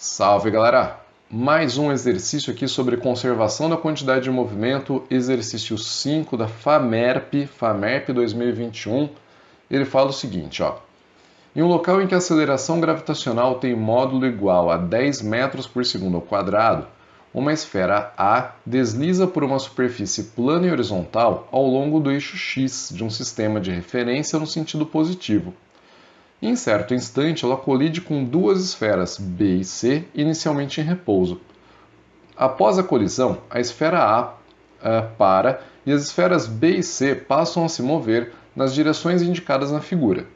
Salve, galera! Mais um exercício aqui sobre conservação da quantidade de movimento, exercício 5 da FAMERP 2021. Ele fala o seguinte, ó. Em um local em que a aceleração gravitacional tem módulo igual a 10 metros por segundo ao quadrado, uma esfera A desliza por uma superfície plana e horizontal ao longo do eixo X de um sistema de referência no sentido positivo. Em certo instante, ela colide com duas esferas B e C inicialmente em repouso. Após a colisão, a esfera A para e as esferas B e C passam a se mover nas direções indicadas na figura.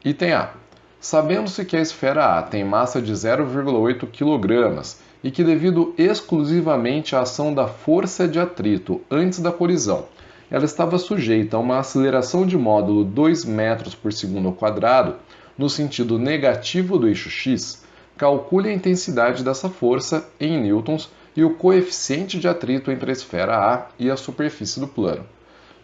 Item A. Sabendo-se que a esfera A tem massa de 0,8 kg e que, devido exclusivamente à ação da força de atrito antes da colisão, ela estava sujeita a uma aceleração de módulo 2 metros por segundo ao quadrado no sentido negativo do eixo x, calcule a intensidade dessa força em newtons e o coeficiente de atrito entre a esfera A e a superfície do plano.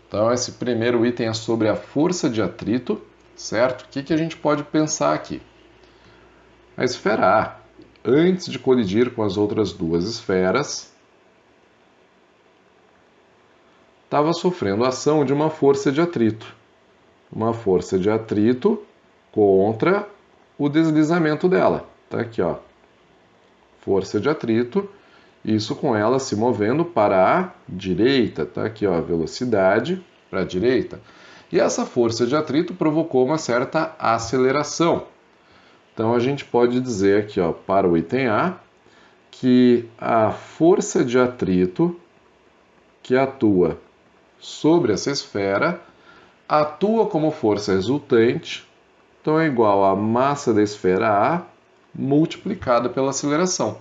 Então, esse primeiro item é sobre a força de atrito, certo? O que a gente pode pensar aqui? A esfera A, antes de colidir com as outras duas esferas, estava sofrendo a ação de uma força de atrito. Uma força de atrito contra o deslizamento dela. Tá aqui, ó. Força de atrito, isso com ela se movendo para a direita. Tá aqui, ó, velocidade para a direita. E essa força de atrito provocou uma certa aceleração. Então a gente pode dizer aqui, ó, para o item A, que a força de atrito que atua sobre essa esfera atua como força resultante, então é igual à massa da esfera A multiplicada pela aceleração.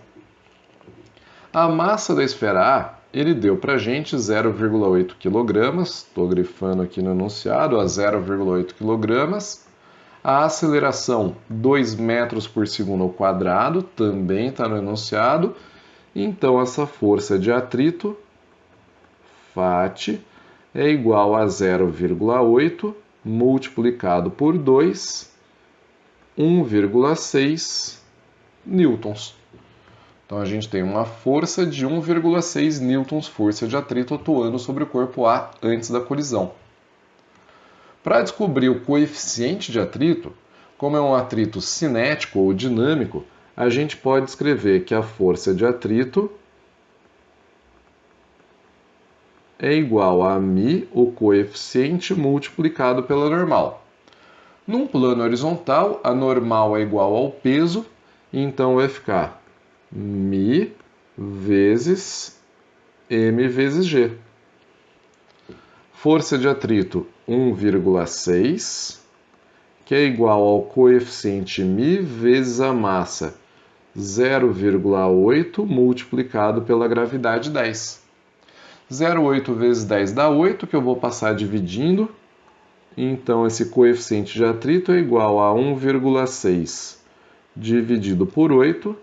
A massa da esfera A, ele deu para a gente 0,8 kg, estou grifando aqui no enunciado, a 0,8 kg. A aceleração 2 metros por segundo ao quadrado, também está no enunciado. Então essa força de atrito, FAT, é igual a 0,8 multiplicado por 2, 1,6 newtons. Então a gente tem uma força de 1,6 newtons, força de atrito atuando sobre o corpo A antes da colisão. Para descobrir o coeficiente de atrito, como é um atrito cinético ou dinâmico, a gente pode escrever que a força de atrito é igual a μ, o coeficiente, multiplicado pela normal. Num plano horizontal, a normal é igual ao peso, então vai ficar μ vezes m vezes g. Força de atrito 1,6, que é igual ao coeficiente μ vezes a massa 0,8 multiplicado pela gravidade 10. 0,8 vezes 10 dá 8, que eu vou passar dividindo. Então, esse coeficiente de atrito é igual a 1,6 dividido por 8,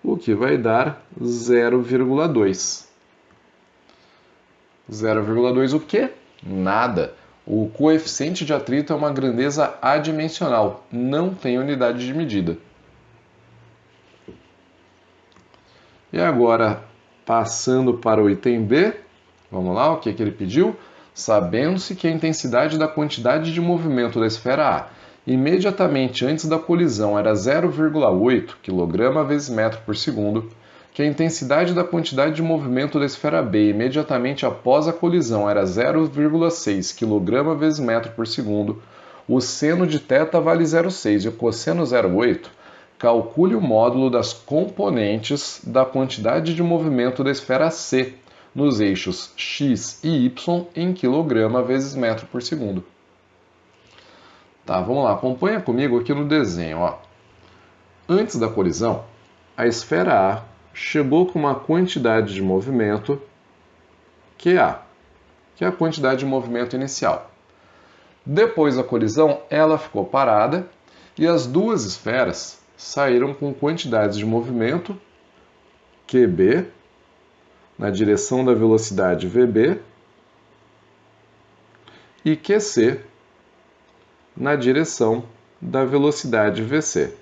o que vai dar 0,2. 0,2 o quê? Nada. O coeficiente de atrito é uma grandeza adimensional, não tem unidade de medida. E agora, passando para o item B, vamos lá, o que ele pediu? Sabendo-se que a intensidade da quantidade de movimento da esfera A imediatamente antes da colisão era 0,8 kg vezes metro por segundo, que a intensidade da quantidade de movimento da esfera B imediatamente após a colisão era 0,6 kg vezes metro por segundo, o seno de θ vale 0,6 e o cosseno 0,8, calcule o módulo das componentes da quantidade de movimento da esfera C nos eixos x e y em kg vezes metro por segundo. Tá, vamos lá, acompanha comigo aqui no desenho, ó. Antes da colisão, a esfera A chegou com uma quantidade de movimento QA, que é a quantidade de movimento inicial. Depois da colisão, ela ficou parada e as duas esferas saíram com quantidades de movimento QB na direção da velocidade VB e QC na direção da velocidade VC.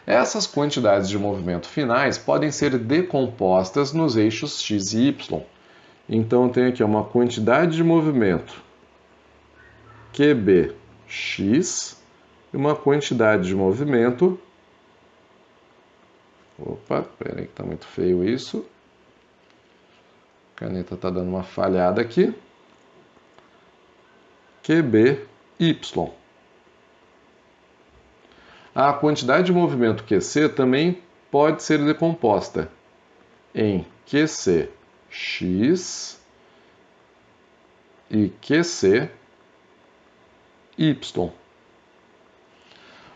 Essas quantidades de movimento finais podem ser decompostas nos eixos x e y. Então, eu tenho aqui uma quantidade de movimento QBx e uma quantidade de movimento... Opa, peraí que está muito feio isso. A caneta está dando uma falhada aqui. QBy. A quantidade de movimento QC também pode ser decomposta em QCx e QCy.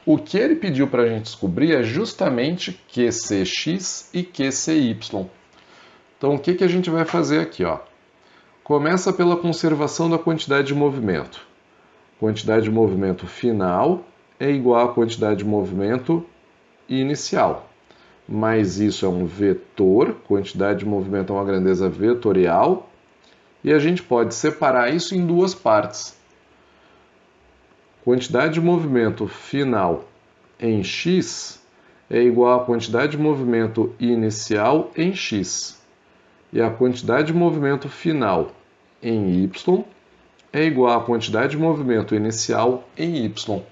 O que ele pediu para a gente descobrir é justamente QCx e QCy. Então, o que a gente vai fazer aqui? Começa pela conservação da quantidade de movimento. Quantidade de movimento final é igual à quantidade de movimento inicial. Mas isso é um vetor, quantidade de movimento é uma grandeza vetorial, e a gente pode separar isso em duas partes. Quantidade de movimento final em x é igual à quantidade de movimento inicial em x. E a quantidade de movimento final em y é igual à quantidade de movimento inicial em y.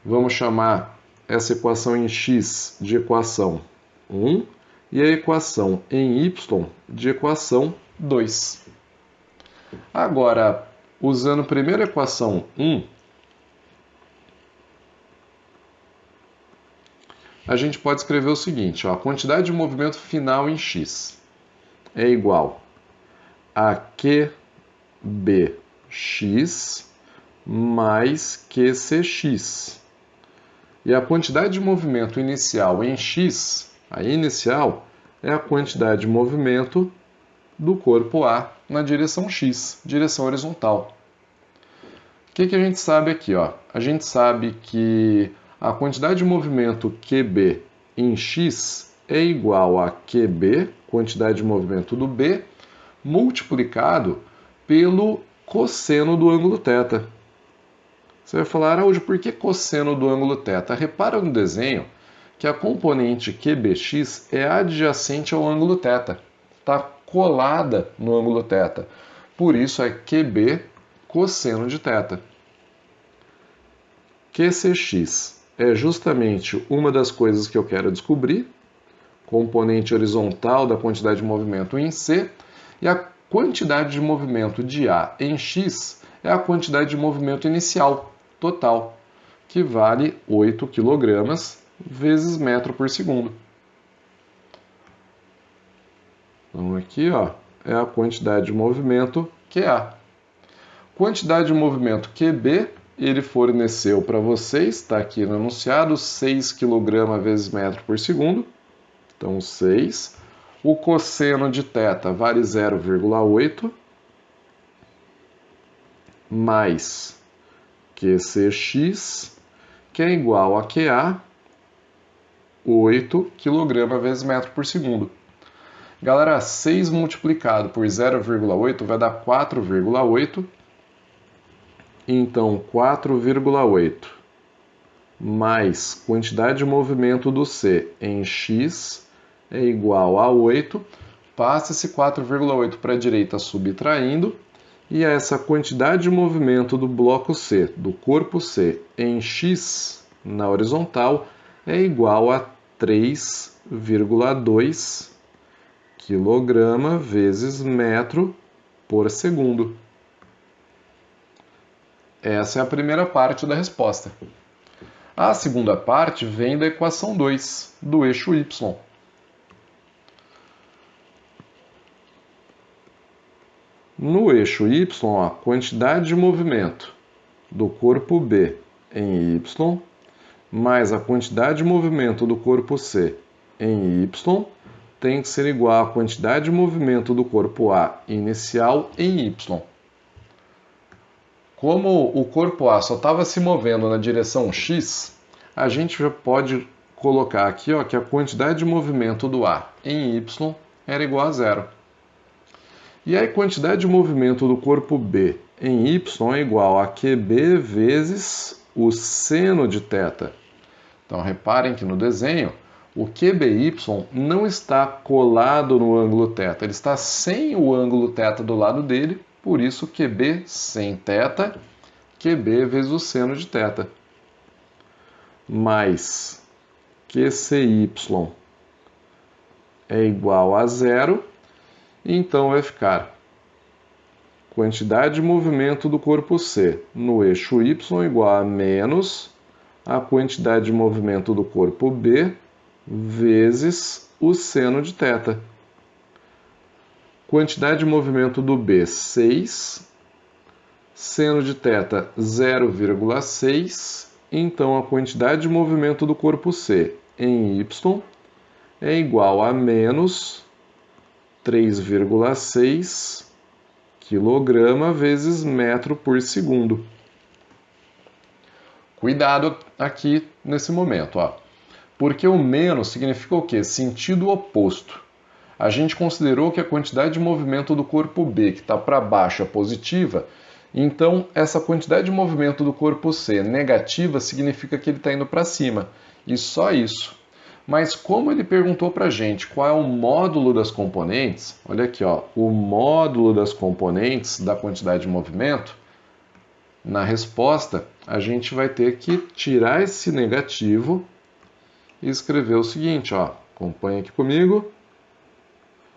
Vamos chamar essa equação em x de equação 1 e a equação em y de equação 2. Agora, usando primeiro a equação 1, a gente pode escrever o seguinte, a quantidade de movimento final em x é igual a QBx mais QCx. E a quantidade de movimento inicial em x, a inicial, é a quantidade de movimento do corpo A na direção x, direção horizontal. O que a gente sabe aqui? A gente sabe que a quantidade de movimento QB em x é igual a QB, quantidade de movimento do B, multiplicado pelo cosseno do ângulo θ. Você vai falar, Araújo, por que cosseno do ângulo θ? Repara no desenho que a componente QBx é adjacente ao ângulo θ. Está colada no ângulo θ. Por isso é QB cosseno de θ. QCx é justamente uma das coisas que eu quero descobrir, componente horizontal da quantidade de movimento em C, e a quantidade de movimento de A em x é a quantidade de movimento inicial total, que vale 8 kg vezes metro por segundo. Então aqui é a quantidade de movimento QA. Quantidade de movimento QB, ele forneceu para vocês, está aqui no enunciado, 6 kg vezes metro por segundo. Então 6. O cosseno de θ vale 0,8 mais QCx, que é igual a QA, 8 kg vezes metro por segundo. Galera, 6 multiplicado por 0,8 vai dar 4,8. Então, 4,8 mais quantidade de movimento do C em x é igual a 8. Passa esse 4,8 para a direita subtraindo. E essa quantidade de movimento do bloco C, do corpo C, em x na horizontal, é igual a 3,2 kg vezes metro por segundo. Essa é a primeira parte da resposta. A segunda parte vem da equação 2, do eixo y. No eixo y, a quantidade de movimento do corpo B em y, mais a quantidade de movimento do corpo C em y, tem que ser igual à quantidade de movimento do corpo A inicial em y. Como o corpo A só estava se movendo na direção x, a gente já pode colocar aqui que a quantidade de movimento do A em y era igual a zero. E aí, a quantidade de movimento do corpo B em y é igual a QB vezes o seno de θ. Então, reparem que no desenho, o QBY não está colado no ângulo θ, ele está sem o ângulo θ do lado dele, por isso QB sem θ, QB vezes o seno de θ, mais QCY é igual a 0, então vai ficar quantidade de movimento do corpo C no eixo Y igual a menos a quantidade de movimento do corpo B vezes o seno de θ. Quantidade de movimento do B, 6. Seno de θ, 0,6. Então, a quantidade de movimento do corpo C em Y é igual a menos 3,6 kg vezes metro por segundo. Cuidado aqui nesse momento, ó. Porque o menos significa o quê? Sentido oposto. A gente considerou que a quantidade de movimento do corpo B, que está para baixo, é positiva, então essa quantidade de movimento do corpo C negativa significa que ele está indo para cima. E só isso. Mas como ele perguntou para a gente qual é o módulo das componentes, olha aqui, ó, o módulo das componentes da quantidade de movimento, na resposta a gente vai ter que tirar esse negativo e escrever o seguinte, ó, acompanha aqui comigo.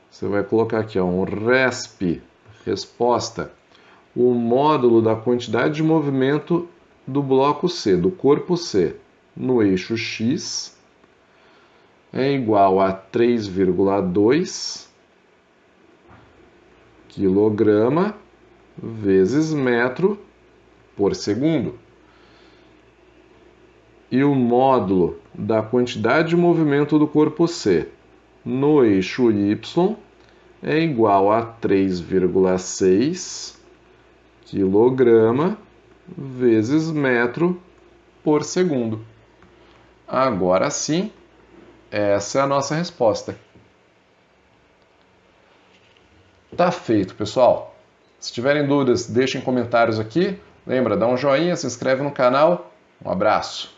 Você vai colocar aqui, ó, um resp, resposta, o módulo da quantidade de movimento do bloco C, do corpo C, no eixo X, é igual a 3,2 kg vezes metro por segundo. E o módulo da quantidade de movimento do corpo C no eixo Y é igual a 3,6 kg vezes metro por segundo. Agora sim, essa é a nossa resposta. Tá feito, pessoal. Se tiverem dúvidas, deixem comentários aqui. Lembra, dá um joinha, se inscreve no canal. Um abraço.